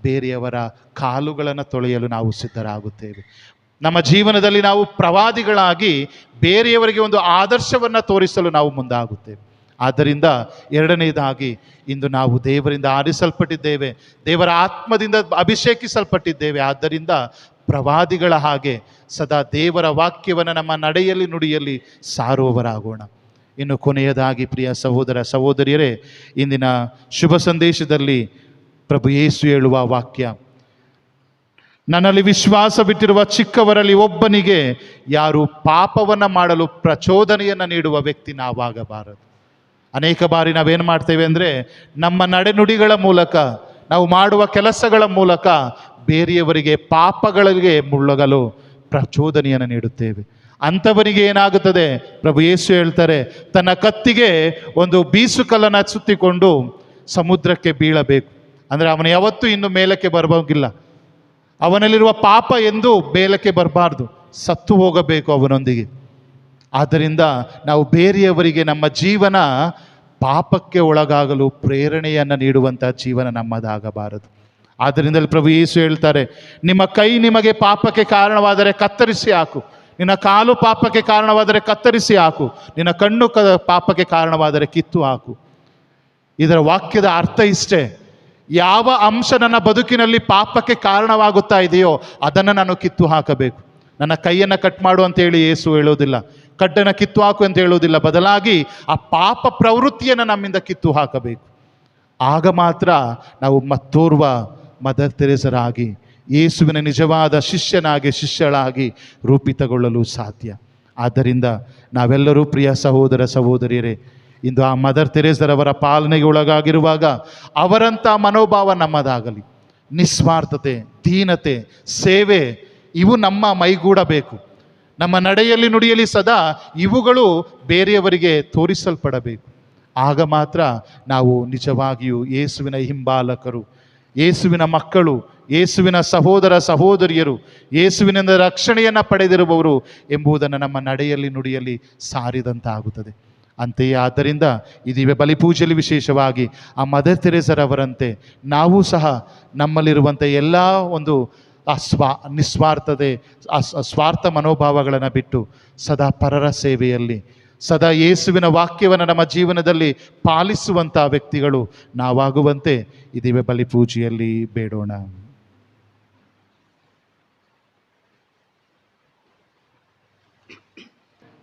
ಬೇರೆಯವರ ಕಾಲುಗಳನ್ನು ತೊಳೆಯಲು ನಾವು ಸಿದ್ಧರಾಗುತ್ತೇವೆ. ನಮ್ಮ ಜೀವನದಲ್ಲಿ ನಾವು ಪ್ರವಾದಿಗಳಾಗಿ ಬೇರೆಯವರಿಗೆ ಒಂದು ಆದರ್ಶವನ್ನು ತೋರಿಸಲು ನಾವು ಮುಂದಾಗುತ್ತೇವೆ. ಆದ್ದರಿಂದ ಎರಡನೇದಾಗಿ, ಇಂದು ನಾವು ದೇವರಿಂದ ಆರಿಸಲ್ಪಟ್ಟಿದ್ದೇವೆ, ದೇವರ ಆತ್ಮದಿಂದ ಅಭಿಷೇಕಿಸಲ್ಪಟ್ಟಿದ್ದೇವೆ. ಆದ್ದರಿಂದ ಪ್ರವಾದಿಗಳ ಹಾಗೆ ಸದಾ ದೇವರ ವಾಕ್ಯವನ್ನು ನಮ್ಮ ನಡೆಯಲ್ಲಿ ನುಡಿಯಲ್ಲಿ ಸಾರುವವರಾಗೋಣ. ಇನ್ನು ಕೊನೆಯದಾಗಿ ಪ್ರಿಯ ಸಹೋದರ ಸಹೋದರಿಯರೇ, ಇಂದಿನ ಶುಭ ಸಂದೇಶದಲ್ಲಿ ಪ್ರಭು ಯೇಸು ಹೇಳುವ ವಾಕ್ಯ, ನನ್ನಲ್ಲಿ ವಿಶ್ವಾಸವಿಟ್ಟಿರುವ ಚಿಕ್ಕವರಲ್ಲಿ ಒಬ್ಬನಿಗೆ ಯಾರು ಪಾಪವನ್ನು ಮಾಡಲು ಪ್ರಚೋದನೆಯನ್ನು ನೀಡುವ ವ್ಯಕ್ತಿ ನಾವಾಗಬಾರದು. ಅನೇಕ ಬಾರಿ ನಾವೇನು ಮಾಡ್ತೇವೆ ಅಂದರೆ, ನಮ್ಮ ನಡೆನುಡಿಗಳ ಮೂಲಕ, ನಾವು ಮಾಡುವ ಕೆಲಸಗಳ ಮೂಲಕ ಬೇರೆಯವರಿಗೆ ಪಾಪಗಳಿಗೆ ಮುಳುಗಲು ಪ್ರಚೋದನೆಯನ್ನು ನೀಡುತ್ತೇವೆ. ಅಂಥವನಿಗೆ ಏನಾಗುತ್ತದೆ? ಪ್ರಭು ಯೇಸು ಹೇಳ್ತಾರೆ, ತನ್ನ ಕತ್ತಿಗೆ ಒಂದು ಬೀಸುಕಲ್ಲನ್ನು ಸುತ್ತಿಕೊಂಡು ಸಮುದ್ರಕ್ಕೆ ಬೀಳಬೇಕು. ಅಂದರೆ ಅವನು ಯಾವತ್ತೂ ಇನ್ನು ಮೇಲಕ್ಕೆ ಬರಬೋಗಿಲ್ಲ. ಅವನಲ್ಲಿರುವ ಪಾಪ ಎಂದು ಮೇಲಕ್ಕೆ ಬರಬಾರ್ದು, ಸತ್ತು ಹೋಗಬೇಕು ಅವನೊಂದಿಗೆ. ಆದ್ದರಿಂದ ನಾವು ಬೇರೆಯವರಿಗೆ ನಮ್ಮ ಜೀವನ ಪಾಪಕ್ಕೆ ಒಳಗಾಗಲು ಪ್ರೇರಣೆಯನ್ನು ನೀಡುವಂಥ ಜೀವನ ನಮ್ಮದಾಗಬಾರದು. ಆದ್ದರಿಂದಲೇ ಪ್ರಭು ಯೇಸು ಹೇಳ್ತಾರೆ, ನಿಮ್ಮ ಕೈ ನಿಮಗೆ ಪಾಪಕ್ಕೆ ಕಾರಣವಾದರೆ ಕತ್ತರಿಸಿ ಹಾಕು, ನಿನ್ನ ಕಾಲು ಪಾಪಕ್ಕೆ ಕಾರಣವಾದರೆ ಕತ್ತರಿಸಿ ಹಾಕು, ನಿನ್ನ ಕಣ್ಣು ಪಾಪಕ್ಕೆ ಕಾರಣವಾದರೆ ಕಿತ್ತು ಹಾಕು. ಇದರ ವಾಕ್ಯದ ಅರ್ಥ ಇಷ್ಟೇ, ಯಾವ ಅಂಶ ನನ್ನ ಬದುಕಿನಲ್ಲಿ ಪಾಪಕ್ಕೆ ಕಾರಣವಾಗುತ್ತಾ ಇದೆಯೋ ಅದನ್ನು ನಾನು ಕಿತ್ತು ಹಾಕಬೇಕು. ನನ್ನ ಕೈಯನ್ನು ಕಟ್ ಮಾಡು ಅಂತೇಳಿ ಯೇಸು ಹೇಳೋದಿಲ್ಲ, ಕಡ್ಡನ್ನು ಕಿತ್ತು ಹಾಕು ಅಂತ ಹೇಳೋದಿಲ್ಲ. ಬದಲಾಗಿ ಆ ಪಾಪ ಪ್ರವೃತ್ತಿಯನ್ನು ನಮ್ಮಿಂದ ಕಿತ್ತು ಹಾಕಬೇಕು. ಆಗ ಮಾತ್ರ ನಾವು ಮತ್ತೋರ್ವ ಮದರ್ ತೆರೆಸರಾಗಿ, ಯೇಸುವಿನ ನಿಜವಾದ ಶಿಷ್ಯಳಾಗಿ ರೂಪಿತಗೊಳ್ಳಲು ಸಾಧ್ಯ. ಆದ್ದರಿಂದ ನಾವೆಲ್ಲರೂ ಪ್ರಿಯ ಸಹೋದರ ಸಹೋದರಿಯರೇ, ಇಂದು ಆ ಮದರ್ ತೆರೇಸರವರ ಪಾಲನೆಗೆ ಒಳಗಾಗಿರುವಾಗ ಅವರಂಥ ಮನೋಭಾವ ನಮ್ಮದಾಗಲಿ. ನಿಸ್ವಾರ್ಥತೆ, ದೀನತೆ, ಸೇವೆ ಇವು ನಮ್ಮ ಮೈಗೂಡಬೇಕು. ನಮ್ಮ ನಡೆಯಲ್ಲಿ ನುಡಿಯಲಿ ಸದಾ ಇವುಗಳು ಬೇರೆಯವರಿಗೆ ತೋರಿಸಲ್ಪಡಬೇಕು. ಆಗ ಮಾತ್ರ ನಾವು ನಿಜವಾಗಿಯೂ ಯೇಸುವಿನ ಹಿಂಬಾಲಕರು, ಯೇಸುವಿನ ಮಕ್ಕಳು, ಯೇಸುವಿನ ಸಹೋದರ ಸಹೋದರಿಯರು, ಯೇಸುವಿನಿಂದ ರಕ್ಷಣೆಯನ್ನು ಪಡೆದಿರುವವರು ಎಂಬುದನ್ನು ನಮ್ಮ ನಡೆಯಲ್ಲಿ ನುಡಿಯಲ್ಲಿ ಸಾರಿದಂತಾಗುತ್ತದೆ. ಅಂತೆಯೇ ಆದ್ದರಿಂದ ಇದೀಗ ಬಲಿಪೂಜೆಯಲ್ಲಿ ವಿಶೇಷವಾಗಿ ಆ ಮದರ್ ತೆರೇಸರವರಂತೆ ನಾವು ಸಹ ನಮ್ಮಲ್ಲಿರುವಂಥ ಎಲ್ಲ ಒಂದು ನಿಸ್ವಾರ್ಥತೆ, ಸ್ವಾರ್ಥ ಮನೋಭಾವಗಳನ್ನು ಬಿಟ್ಟು ಸದಾ ಪರರ ಸೇವೆಯಲ್ಲಿ, ಸದಾ ಯೇಸುವಿನ ವಾಕ್ಯವನ್ನು ನಮ್ಮ ಜೀವನದಲ್ಲಿ ಪಾಲಿಸುವಂಥ ವ್ಯಕ್ತಿಗಳು ನಾವಾಗುವಂತೆ ಇದೀಗ ಬಲಿಪೂಜೆಯಲ್ಲಿ ಬೇಡೋಣ.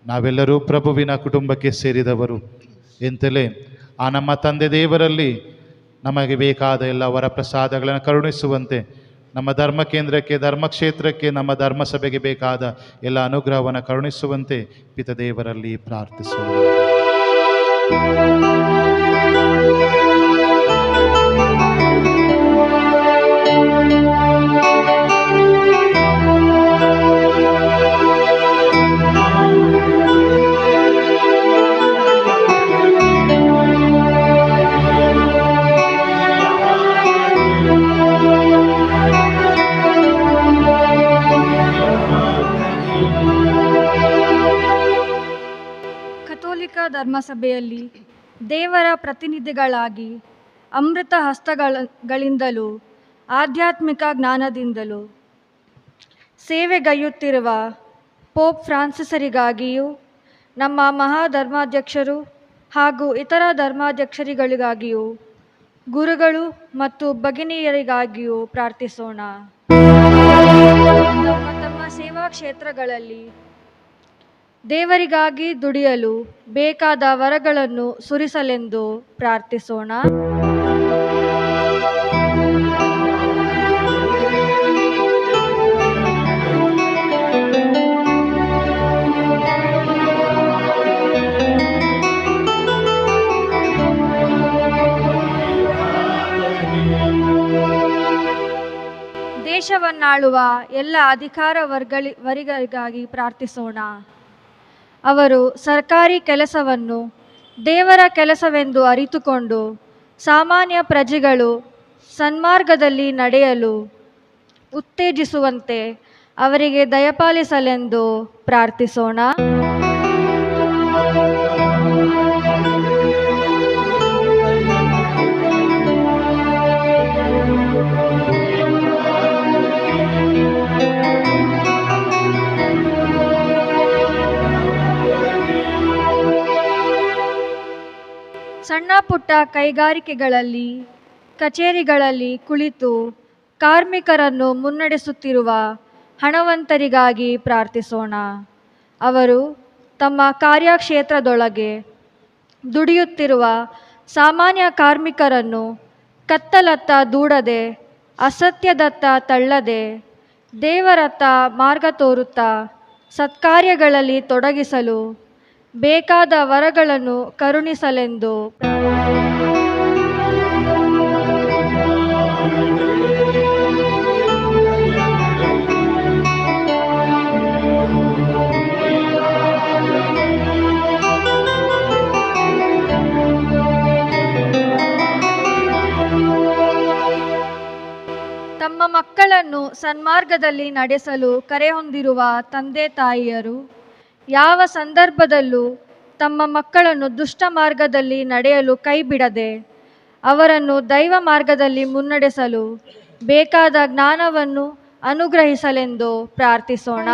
ನಾವೆಲ್ಲರೂ ಪ್ರಭುವಿನ ಕುಟುಂಬಕ್ಕೆ ಸೇರಿದವರು ಎಂತಲೇ ಆ ನಮ್ಮ ತಂದೆ ದೇವರಲ್ಲಿ ನಮಗೆ ಬೇಕಾದ ಎಲ್ಲ ವರ ಪ್ರಸಾದಗಳನ್ನು ಕರುಣಿಸುವಂತೆ, ನಮ್ಮ ಧರ್ಮ ಕೇಂದ್ರಕ್ಕೆ, ಧರ್ಮಕ್ಷೇತ್ರಕ್ಕೆ, ನಮ್ಮ ಧರ್ಮಸಭೆಗೆ ಬೇಕಾದ ಎಲ್ಲ ಅನುಗ್ರಹವನ್ನು ಕರುಣಿಸುವಂತೆ ಪಿತದೇವರಲ್ಲಿ ಪ್ರಾರ್ಥಿಸೋಣ. ಧರ್ಮಸಭೆಯಲ್ಲಿ ದೇವರ ಪ್ರತಿನಿಧಿಗಳಾಗಿ ಅಮೃತ ಹಸ್ತಗಳಿಂದಲೂ ಆಧ್ಯಾತ್ಮಿಕ ಜ್ಞಾನದಿಂದಲೂ ಸೇವೆಗೈಯುತ್ತಿರುವ ಪೋಪ್ ಫ್ರಾನ್ಸಿಸರಿಗಾಗಿಯೂ, ನಮ್ಮ ಮಹಾಧರ್ಮಾಧ್ಯಕ್ಷರು ಹಾಗೂ ಇತರ ಧರ್ಮಾಧ್ಯಕ್ಷರುಗಳಿಗಾಗಿಯೂ, ಗುರುಗಳು ಮತ್ತು ಭಗಿನಿಯರಿಗಾಗಿಯೂ ಪ್ರಾರ್ಥಿಸೋಣ. ತಮ್ಮ ಸೇವಾ ಕ್ಷೇತ್ರಗಳಲ್ಲಿ ದೇವರಿಗಾಗಿ ದುಡಿಯಲು ಬೇಕಾದ ವರಗಳನ್ನು ಸುರಿಸಲೆಂದು ಪ್ರಾರ್ಥಿಸೋಣ. ದೇಶವನ್ನಾಳುವ ಎಲ್ಲ ಅಧಿಕಾರ ವರ್ಗಗಳಿಗಾಗಿ ಪ್ರಾರ್ಥಿಸೋಣ. ಅವರು ಸರ್ಕಾರಿ ಕೆಲಸವನ್ನು ದೇವರ ಕೆಲಸವೆಂದು ಅರಿತುಕೊಂಡು ಸಾಮಾನ್ಯ ಪ್ರಜೆಗಳು ಸನ್ಮಾರ್ಗದಲ್ಲಿ ನಡೆಯಲು ಉತ್ತೇಜಿಸುವಂತೆ ಅವರಿಗೆ ದಯಪಾಲಿಸಲೆಂದು ಪ್ರಾರ್ಥಿಸೋಣ. ಸಣ್ಣ ಪುಟ್ಟ ಕೈಗಾರಿಕೆಗಳಲ್ಲಿ, ಕಚೇರಿಗಳಲ್ಲಿ ಕುಳಿತು ಕಾರ್ಮಿಕರನ್ನು ಮುನ್ನಡೆಸುತ್ತಿರುವ ಹಣವಂತರಿಗಾಗಿ ಪ್ರಾರ್ಥಿಸೋಣ. ಅವರು ತಮ್ಮ ಕಾರ್ಯಕ್ಷೇತ್ರದೊಳಗೆ ದುಡಿಯುತ್ತಿರುವ ಸಾಮಾನ್ಯ ಕಾರ್ಮಿಕರನ್ನು ಕತ್ತಲತ್ತ ದೂಡದೆ, ಅಸತ್ಯದತ್ತ ತಳ್ಳದೆ, ದೇವರತ್ತ ಮಾರ್ಗ ತೋರುತ್ತಾ ಸತ್ಕಾರ್ಯಗಳಲ್ಲಿ ತೊಡಗಿಸಲು ಬೇಕಾದ ವರಗಳನ್ನು ಕರುಣಿಸಲೆಂದು ತಮ್ಮ ಮಕ್ಕಳನ್ನು ಸನ್ಮಾರ್ಗದಲ್ಲಿ ನಡೆಸಲು ಕರೆ ಹೊಂದಿರುವ ತಂದೆ ತಾಯಿಯರು ಯಾವ ಸಂದರ್ಭದಲ್ಲೂ ತಮ್ಮ ಮಕ್ಕಳನ್ನು ದುಷ್ಟ ಮಾರ್ಗದಲ್ಲಿ ನಡೆಯಲು ಕೈಬಿಡದೆ ಅವರನ್ನು ದೈವ ಮಾರ್ಗದಲ್ಲಿ ಮುನ್ನಡೆಸಲು ಬೇಕಾದ ಜ್ಞಾನವನ್ನು ಅನುಗ್ರಹಿಸಲೆಂದು ಪ್ರಾರ್ಥಿಸೋಣ.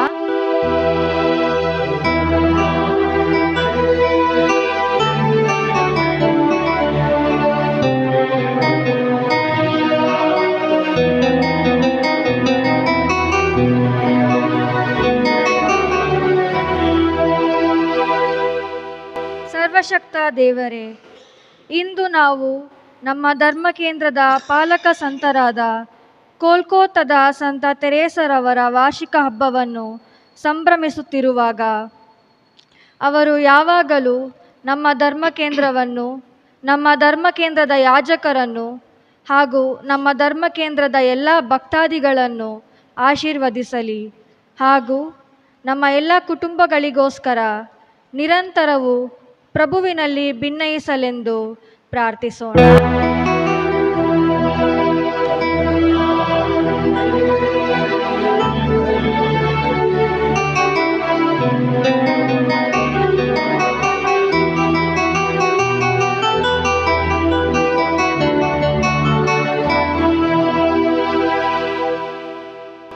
ಸರ್ವಶಕ್ತ ದೇವರೇ, ಇಂದು ನಾವು ನಮ್ಮ ಧರ್ಮಕೇಂದ್ರದ ಪಾಲಕ ಸಂತರಾದ ಕೋಲ್ಕತ್ತಾದ ಸಂತ ತೆರೇಸರವರ ವಾರ್ಷಿಕ ಹಬ್ಬವನ್ನು ಸಂಭ್ರಮಿಸುತ್ತಿರುವಾಗ ಅವರು ಯಾವಾಗಲೂ ನಮ್ಮ ಧರ್ಮಕೇಂದ್ರವನ್ನು, ನಮ್ಮ ಧರ್ಮಕೇಂದ್ರದ ಯಾಜಕರನ್ನು ಹಾಗೂ ನಮ್ಮ ಧರ್ಮಕೇಂದ್ರದ ಎಲ್ಲ ಭಕ್ತಾದಿಗಳನ್ನು ಆಶೀರ್ವದಿಸಲಿ ಹಾಗೂ ನಮ್ಮ ಎಲ್ಲ ಕುಟುಂಬಗಳಿಗೋಸ್ಕರ ನಿರಂತರವೂ ಪ್ರಭುವಿನಲ್ಲಿ ಭಿನ್ನಯಿಸಲೆಂದು ಪ್ರಾರ್ಥಿಸೋಣ.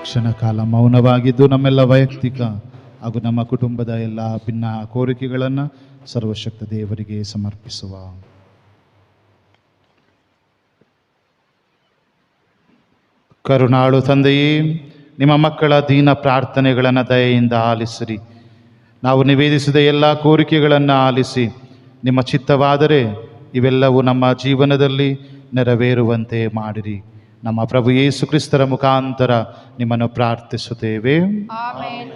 ಕ್ಷಣಕಾಲ ಮೌನವಾಗಿದ್ದು ನಮ್ಮೆಲ್ಲ ವೈಯಕ್ತಿಕ ಹಾಗೂ ನಮ್ಮ ಕುಟುಂಬದ ಎಲ್ಲ ಭಿನ್ನ ಕೋರಿಕೆಗಳನ್ನು ಸರ್ವಶಕ್ತ ದೇವರಿಗೆ ಸಮರ್ಪಿಸುವ. ಕರುಣಾಳು ತಂದೆಯೇ, ನಿಮ್ಮ ಮಕ್ಕಳ ದೀನ ಪ್ರಾರ್ಥನೆಗಳನ್ನು ದಯೆಯಿಂದ ಆಲಿಸಿರಿ. ನಾವು ನಿವೇದಿಸಿದ ಎಲ್ಲ ಕೋರಿಕೆಗಳನ್ನು ಆಲಿಸಿ ನಿಮ್ಮ ಚಿತ್ತವಾದರೆ ಇವೆಲ್ಲವೂ ನಮ್ಮ ಜೀವನದಲ್ಲಿ ನೆರವೇರುವಂತೆ ಮಾಡಿರಿ. ನಮ್ಮ ಪ್ರಭು ಯೇಸು ಕ್ರಿಸ್ತರ ಮುಖಾಂತರ ನಿಮ್ಮನ್ನು ಪ್ರಾರ್ಥಿಸುತ್ತೇವೆ. ಆಮೆನ್.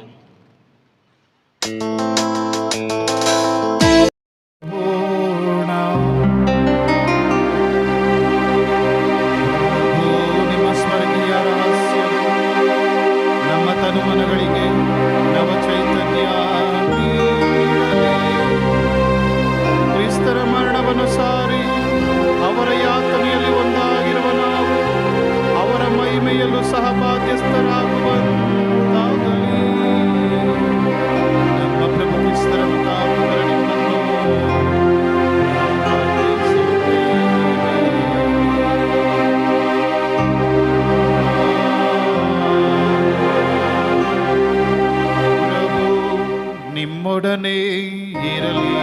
ನಿಮ್ಮ ಸ್ವರ್ಗೀಯ ರಹಸ್ಯ ನಮ್ಮ ತನುಮನಗಳಿಗೆ ನವ ಚೈತನ್ಯ ನೀಡಲಿ. ಕ್ರಿಸ್ತರ ಮರಣವನ್ನು ಸಾರಿ ಅವರ ಯಾತನೆಯಲ್ಲಿ ಒಂದಾಗಿರುವ ನಾವು ಅವರ ಮಹಿಮೆಯಲ್ಲೂ ಸಹ ಬಾಧ್ಯಸ್ಥರಾಗುವಂತಾಗಲಿ. ನಮ್ಮ ಪ್ರಭು ಕ್ರಿಸ್ತರ ಮುಖಾಂತರ ನಿಮ್ಮನ್ನು ಪ್ರಾರ್ಥಿಸುತ್ತೇವೆ. ಪ್ರಭು ನಿಮ್ಮೊಡನೆ ಇರಲಿ.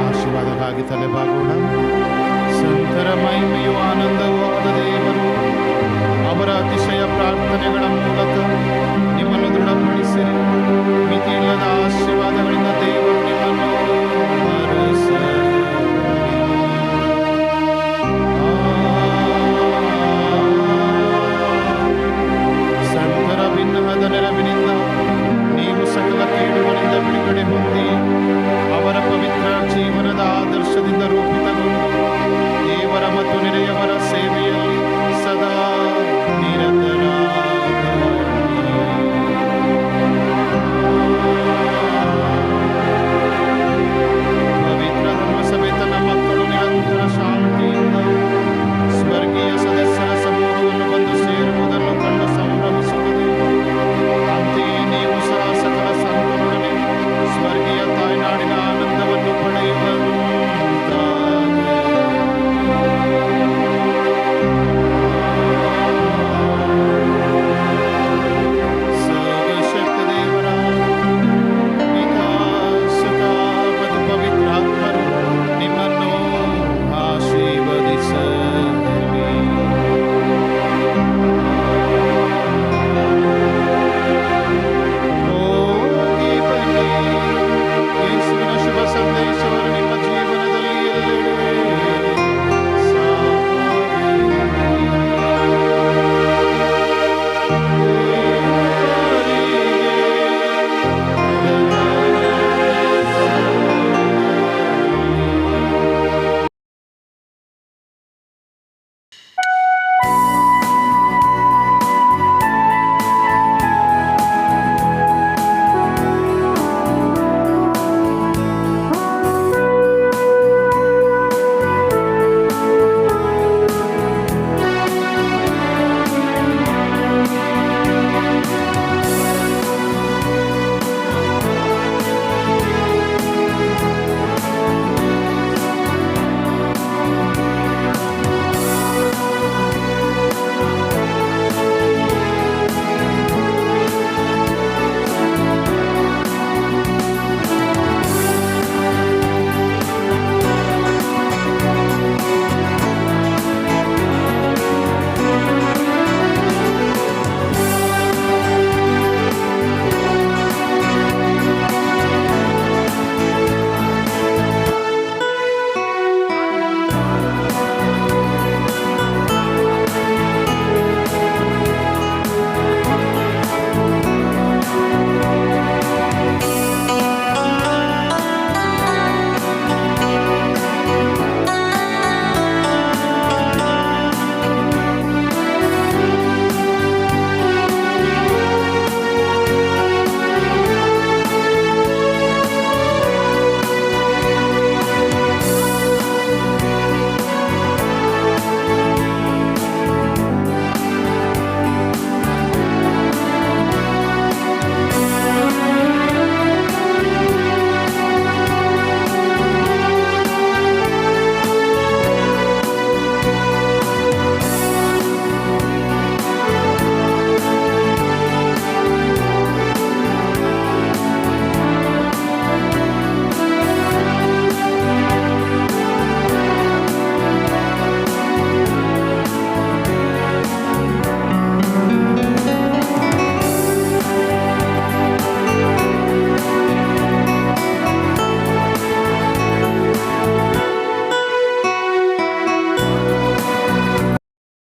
ಆಶೀರ್ವಾದಕ್ಕಾಗಿ ತಲೆಬಾಗೋಣ.